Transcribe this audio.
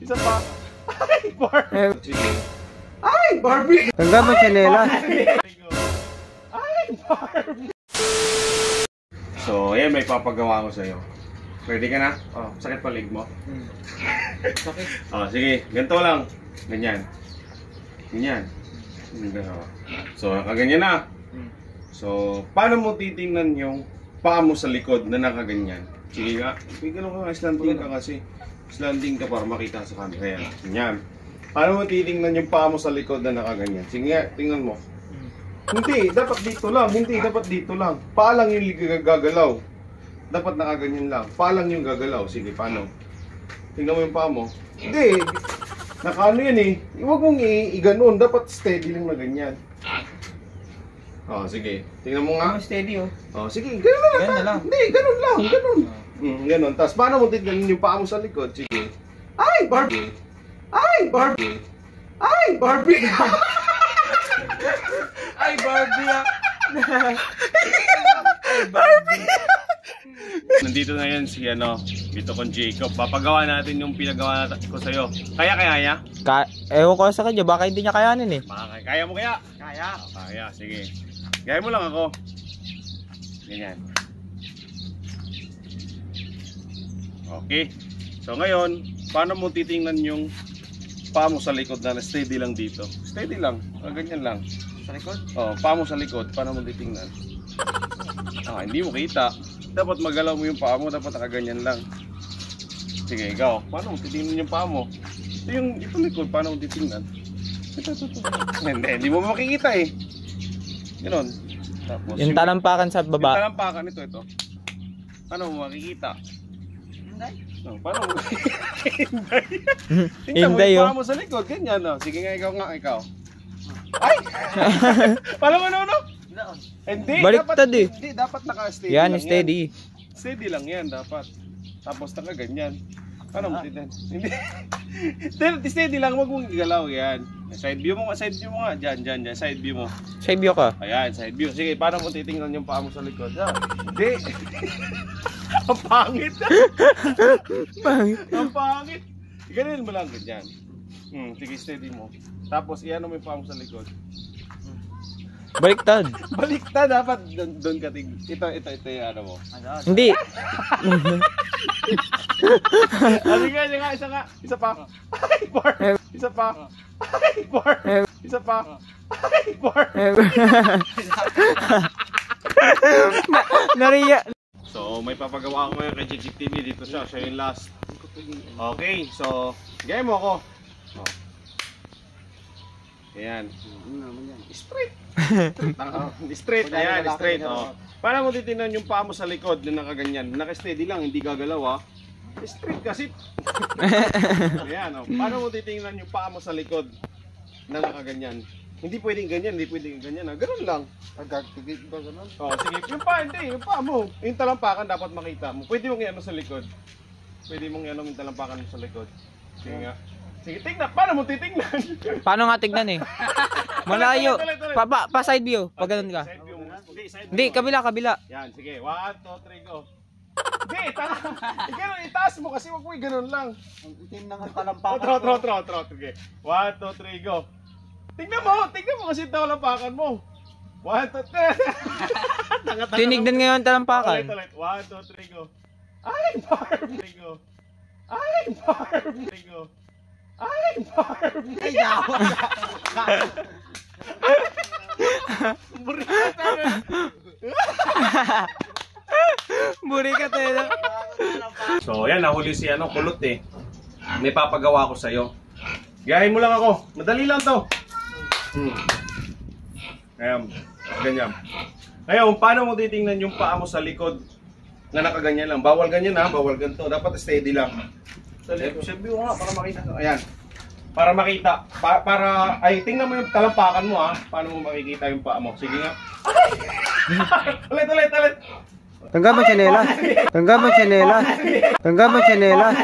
Isa pa. Ay, Barbie. Ay, Barbie. Tanggal mo chinela. Ay, Barbie. So, ayan, may papagawa ko sa'yo. Pwede ka na? Oh, sakit pa leg mo? Sakit. Oh, sige, ganito lang. Ganyan. Ganyan. So, nakaganyan na. So, paano mo titingnan yung paa mo sa likod na nakaganyan? Sige nga. Sige, ganun ka. Slanting ka kasi. Slanting ka para makita sa camera. Yan. Ganyan. Paano mo titingnan yung paa mo sa likod na nakaganyan? Sige nga, tingnan mo. Hindi, dapat dito lang. Hindi, dapat dito lang. Paa lang yung gagalaw. Dapat nakaganyan lang. Paa lang yung gagalaw. Sige, paano? Tingnan mo yung paa mo. Hindi. Nakaano yan eh. Huwag mong i-ganon. Dapat steady lang na ganyan. Oh, sige. Tingnan mo nga. Steady oh. Oh, sige. Ganun lang. Ganun lang. Hindi, ganun lang. Ganun. Ganun. Tapos paano mo tingnan yung paa mo sa likod? Sige. Ay, Barbie! Ay, Barbie! Ay, Barbie! Ay, Barbie ah. Ay, Barbie! Nandito na yan si dito kong Jacob. Papagawa natin yung pinagawa ko sa'yo. Kaya? Ewan ko sa kanya, baka hindi niya kayanin eh. Kaya mo kaya? Kaya. Kaya, sige. Gaya mo lang ako. Ganyan. Okay. So ngayon, paano mo titingnan yung paa mo sa likod na steady lang dito? Steady lang. Ganyan lang. Sa likod? Oh, paa mo sa likod. Paano mo titingnan? Hindi mo kita. Dapat magalaw mo yung paa mo. Dapat nakaganyan lang. Sige, ikaw. Paano mo titingnan yung paa mo? Ito likod. Paano mo titingnan? Ito. Hindi mo makikita eh. Ganoon. Tapos Yung talampakan sa baba. Yung talampakan ito. Paano mo makikita? Paano mo? Hinday yung paa mo sa likod, ganyan Sige nga, ikaw. Ay! Paano mo no? Hindi, baliktad eh. Hindi, dapat naka-steady yan, lang steady. Yan. Steady lang yan, dapat. Tapos naka-ganyan. Paano mo titin? Hindi. Steady lang, wag mong igalaw yan. Side view mo nga. Diyan. Side view mo. Side view ka. Ayan, side view. Sige, paano mo titingnan yung paa mo sa likod? Hindi. Ang pangit. Ang pangit. Ganun mo lang ganyan. Sige, steady mo. Tapos iano mo yung paa mo sa likod. Baliktad. Baliktad, dapat doon ka tingin. Ito yung ano mo. Hindi. Sige, isa pa. Ay, Barbie. Isa pa. Ay, Barbie. Isa pa. Ay, Barbie. Nariya. So, may papagawa ko ngayon kay Chichik TV. Dito siya yung last. Okay, so, gaya mo ako. Ayan. Straight. Straight, ayan, straight. Para mo titingnan yung paa mo sa likod na nakaganyan. Naka-steady lang, hindi gagalaw Straight kasi. Ayan, Paano mo titingnan yung paa mo sa likod na nakaganyan? Hindi pwedeng ganyan, Ganun lang. Pagkaktigit ba ganun? Sige. Yung paa mo. Yung talampakan dapat makita mo. Pwede mong i-ano sa likod. Pwede mong i-ano yung talampakan mo sa likod. Sige nga. Sige, tingnan. Paano mo titingnan? Paano nga tignan eh? Malayo. Pa side view. Pag ganun ka. Side view mo. Okay, side view. Hindi, kabila. Yan, sige. 1, 2, 3, go. Hindi, ganun, itaas mo kasi wag mo ganun lang. Ang itim ng talampakan. Trot. Okay. 1, 2, 3, go. Tingnan mo kasi talampakan mo. 1, 2, 3. Tinignan ngayon talampakan. Ulit. 1, 2, 3, go. Ay, Barbie. Go. Ay, Barbie. Go. Ay, Barbie! Ay, yawa! Buri ka tayo. So, ayan, nahuli si kulot eh. May papagawa ko sa'yo. Gayahin mo lang ako. Madali lang to. Ayan, ganyan. Ngayon, paano mo titingnan yung paa mo sa likod na nakaganyan lang? Bawal ganyan bawal ganito. Dapat steady lang. Sabi ko nga, para makita. Ayan. Para makita. Tingnan mo yung talampakan mo Paano mo makikita yung paa mo? Sige nga. Ulit. Tanggal mo chinela. Tanggal mo chinela.